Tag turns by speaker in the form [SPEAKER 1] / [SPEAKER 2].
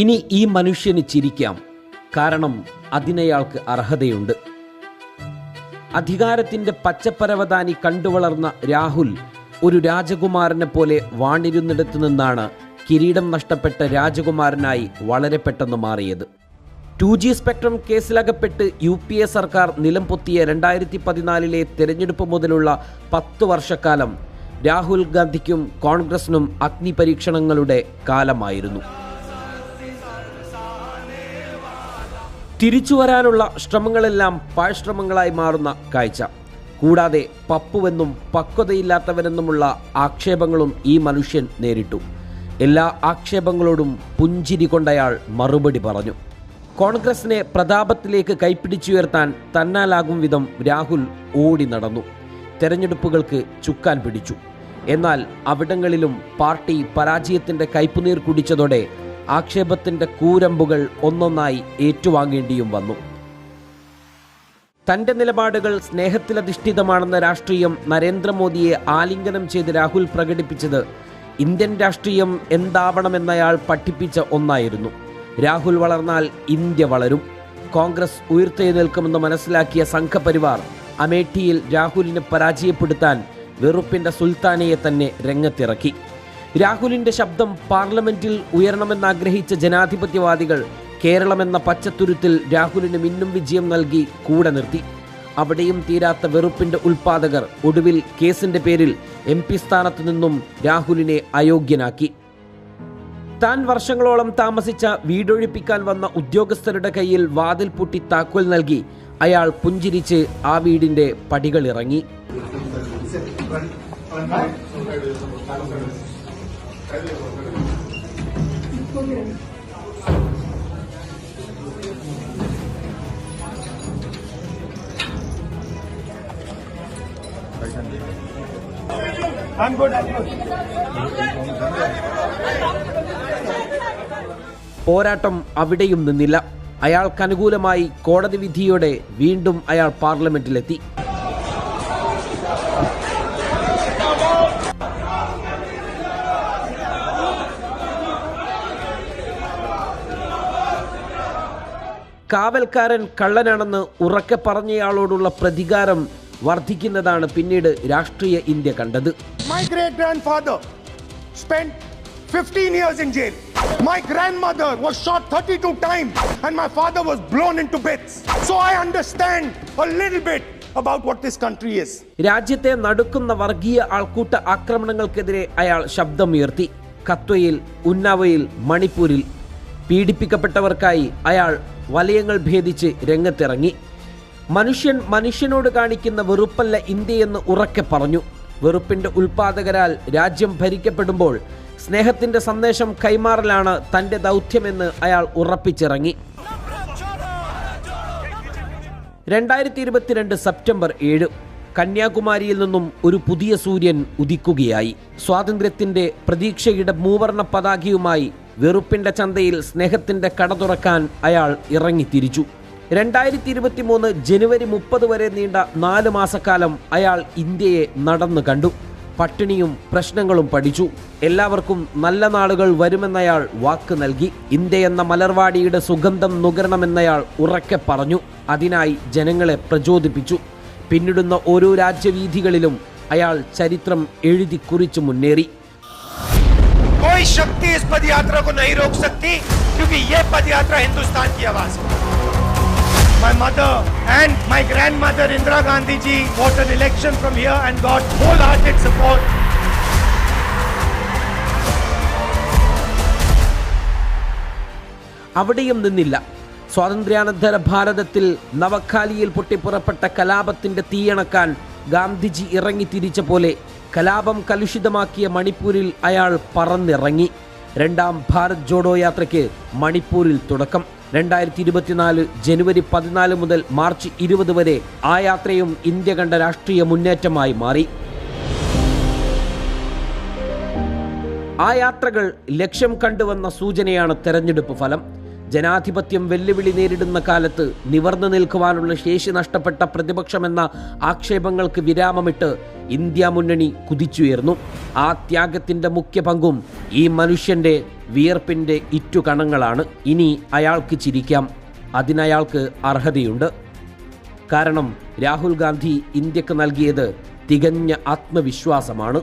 [SPEAKER 1] ഇനി ഈ മനുഷ്യന് ചിരിക്കാം, കാരണം അതിനയാൾക്ക് അർഹതയുണ്ട്. അധികാരത്തിൻ്റെ പച്ചപ്പരവതാനി കണ്ടുവളർന്ന രാഹുൽ ഒരു രാജകുമാരനെ പോലെ വാണിരുന്നിടത്തു നിന്നാണ് കിരീടം നഷ്ടപ്പെട്ട രാജകുമാരനായി വളരെ പെട്ടെന്ന് മാറിയത്. 2G സ്പെക്ട്രം കേസിലകപ്പെട്ട് UPA സർക്കാർ നിലം പൊത്തിയ 2014 തെരഞ്ഞെടുപ്പ് മുതലുള്ള 10 വർഷക്കാലം രാഹുൽ ഗാന്ധിക്കും കോൺഗ്രസിനും അഗ്നിപരീക്ഷണങ്ങളുടെ കാലമായിരുന്നു. തിരിച്ചു വരാനുള്ള ശ്രമങ്ങളെല്ലാം പാഴ്ശ്രമങ്ങളായി മാറുന്ന കാഴ്ച. കൂടാതെ പപ്പുവെന്നും പക്വതയില്ലാത്തവരെന്നുമുള്ള ആക്ഷേപങ്ങളും ഈ മനുഷ്യൻ നേരിട്ടു. എല്ലാ ആക്ഷേപങ്ങളോടും പുഞ്ചിരി കൊണ്ടയാൾ മറുപടി പറഞ്ഞു. കോൺഗ്രസിനെ പ്രതാപത്തിലേക്ക് കൈപ്പിടിച്ചുയർത്താൻ തന്നാലാകും വിധം രാഹുൽ ഓടി നടന്നു. തെരഞ്ഞെടുപ്പുകൾക്ക് ചുക്കാൻ പിടിച്ചു. എന്നാൽ അവിടങ്ങളിലും പാർട്ടി പരാജയത്തിൻ്റെ കയ്പുനീർ കുടിച്ചതോടെ ആക്ഷേപത്തിൻ്റെ കൂരമ്പുകൾ ഒന്നൊന്നായി ഏറ്റുവാങ്ങേണ്ടിയും വന്നു. തൻ്റെ നിലപാടുകൾ സ്നേഹത്തിലധിഷ്ഠിതമാണെന്ന രാഷ്ട്രീയം നരേന്ദ്രമോദിയെ ആലിംഗനം ചെയ്ത് രാഹുൽ പ്രകടിപ്പിച്ചത് ഇന്ത്യൻ രാഷ്ട്രീയം എന്താവണമെന്നയാൾ പഠിപ്പിച്ച ഒന്നായിരുന്നു. രാഹുൽ വളർന്നാൽ ഇന്ത്യ വളരും, കോൺഗ്രസ് ഉയർത്തെഴുന്നേൽക്കുമെന്ന് മനസ്സിലാക്കിയ സംഘപരിവാർ അമേഠിയിൽ രാഹുലിനെ പരാജയപ്പെടുത്താൻ വെറുപ്പിൻ്റെ സുൽത്താനയെ തന്നെ രംഗത്തിറക്കി. രാഹുലിൻ്റെ ശബ്ദം പാർലമെന്റിൽ ഉയരണമെന്നാഗ്രഹിച്ച ജനാധിപത്യവാദികൾ കേരളമെന്ന പച്ചത്തുരുത്തിൽ രാഹുലിന് മിന്നും വിജയം നൽകി കൂടെ നിർത്തി. അവിടെയും തീരാത്ത വെറുപ്പിൻ്റെ ഉൽപ്പാദകർ ഒടുവിൽ കേസിൻ്റെ പേരിൽ MP സ്ഥാനത്തു നിന്നും രാഹുലിനെ അയോഗ്യനാക്കി. താൻ വർഷങ്ങളോളം താമസിച്ച വീടൊഴിപ്പിക്കാൻ വന്ന ഉദ്യോഗസ്ഥരുടെ കയ്യിൽ വാതിൽ പൂട്ടി താക്കോൽ നൽകി അയാൾ പുഞ്ചിരിച്ച് ആ വീടിൻ്റെ പടികളിറങ്ങി. പോരാട്ടം അവിടെയും നിന്നില്ല. അയാൾക്കനുകൂലമായി കോടതി വിധിയോടെ വീണ്ടും അയാൾ പാർലമെന്റിലെത്തി. കാവൽക്കാരൻ കള്ളനാണെന്ന് ഉറക്കെ പറഞ്ഞയാളോടുള്ള പ്രതികാരം വർദ്ധിക്കുന്നതാണ് പിന്നീട് രാഷ്ട്രീയ ഇന്ത്യ കണ്ടത്.
[SPEAKER 2] My great grandfather spent 15 years in jail. My grandmother was shot 32 times and my father was blown into bits. So I understand a little bit about what this country is.
[SPEAKER 1] രാജ്യത്തെ നടുക്കുന്ന വർഗീയ ആൾക്കൂട്ട ആക്രമണങ്ങൾക്കെതിരെ അയാൾ ശബ്ദമുയർത്തി. കത്വയിൽ, ഉന്നാവയിൽ, മണിപ്പൂരിൽ പീഡിപ്പിക്കപ്പെട്ടവർക്കായി അയാൾ വലയങ്ങൾ ഭേദിച്ച് രംഗത്തിറങ്ങി. മനുഷ്യൻ മനുഷ്യനോട് കാണിക്കുന്ന വെറുപ്പല്ല ഇന്ത്യയെന്ന് ഉറക്കെ പറഞ്ഞു. വെറുപ്പിൻ്റെ ഉൽപ്പാദകരാൽ രാജ്യം ഭരിക്കപ്പെടുമ്പോൾ സ്നേഹത്തിൻ്റെ സന്ദേശം കൈമാറലാണ് തൻ്റെ ദൗത്യമെന്ന് അയാൾ ഉറപ്പിച്ചിറങ്ങി. 2022 സെപ്റ്റംബർ 7 കന്യാകുമാരിയിൽ നിന്നും ഒരു പുതിയ സൂര്യൻ ഉദിക്കുകയായി. സ്വാതന്ത്ര്യത്തിൻ്റെ പ്രതീക്ഷയുടെ മൂവർണ്ണ പതാകയുമായി വെറുപ്പിൻ്റെ ചന്തയിൽ സ്നേഹത്തിൻ്റെ കട തുറക്കാൻ അയാൾ ഇറങ്ങിത്തിരിച്ചു. 2023 ജനുവരി 30 വരെ നീണ്ട 4 മാസക്കാലം അയാൾ ഇന്ത്യയെ നടന്നു കണ്ടു. പട്ടിണിയും പ്രശ്നങ്ങളും പഠിച്ചു. എല്ലാവർക്കും നല്ല നാളുകൾ വരുമെന്നയാൾ വാക്ക് നൽകി. ഇന്ത്യ എന്ന മലർവാടിയുടെ സുഗന്ധം നുകരണമെന്നയാൾ ഉറക്കെ പറഞ്ഞു. അതിനായി ജനങ്ങളെ പ്രചോദിപ്പിച്ചു. പിന്നിടുന്ന ഓരോ രാജ്യവീഥികളിലും അയാൾ ചരിത്രം എഴുതി കുറിച്ചു മുന്നേറി.
[SPEAKER 2] कोई शक्ति इस पदयात्रा को नहीं रोक सकती क्योंकि ये पदयात्रा हिंदुस्तान की आवाज है. My mother and my grandmother Indira Gandhi ji fought an election from here and got wholehearted support.
[SPEAKER 1] അവിടെയും നിന്നില്ല. സ്വാതന്ത്ര്യാനന്തര ഭാരതത്തിൽ നവഖാലിയിൽ പൊട്ടിപ്പുറപ്പെട്ട കലാപത്തിൻ്റെ തീയണക്കാൻ ഗാന്ധിജി ഇറങ്ങിത്തിരിച്ച പോലെ കലാപം കലുഷിതമാക്കിയ മണിപ്പൂരിൽ അയാൾ പറന്നിറങ്ങി. രണ്ടാം ഭാരത് ജോഡോ യാത്രയ്ക്ക് മണിപ്പൂരിൽ തുടക്കം. 2024 ജനുവരി 14 മുതൽ മാർച്ച് 20 വരെ ആ യാത്രയും ഇന്ത്യ കണ്ട രാഷ്ട്രീയ മുന്നേറ്റമായി മാറി. ആ യാത്രകൾ ലക്ഷ്യം കണ്ടുവന്ന സൂചനയാണ് തെരഞ്ഞെടുപ്പ് ഫലം. ജനാധിപത്യം വെല്ലുവിളി നേരിടുന്ന കാലത്ത് നിവർന്നു നിൽക്കുവാനുള്ള ശേഷി നഷ്ടപ്പെട്ട പ്രതിപക്ഷമെന്ന ആക്ഷേപങ്ങൾക്ക് വിരാമമിട്ട് ഇന്ത്യ മുന്നണി കുതിച്ചുയർന്നു. ആ ത്യാഗത്തിൻ്റെ മുഖ്യ പങ്കും ഈ മനുഷ്യൻ്റെ വിയർപ്പിൻ്റെ ഇറ്റുകണങ്ങളാണ്. ഇനി അയാൾക്ക് ചിരിക്കാം. അതിനയാൾക്ക് അർഹതയുണ്ട്. കാരണം രാഹുൽ ഗാന്ധി ഇന്ത്യക്ക് നൽകിയത് തികഞ്ഞ ആത്മവിശ്വാസമാണ്.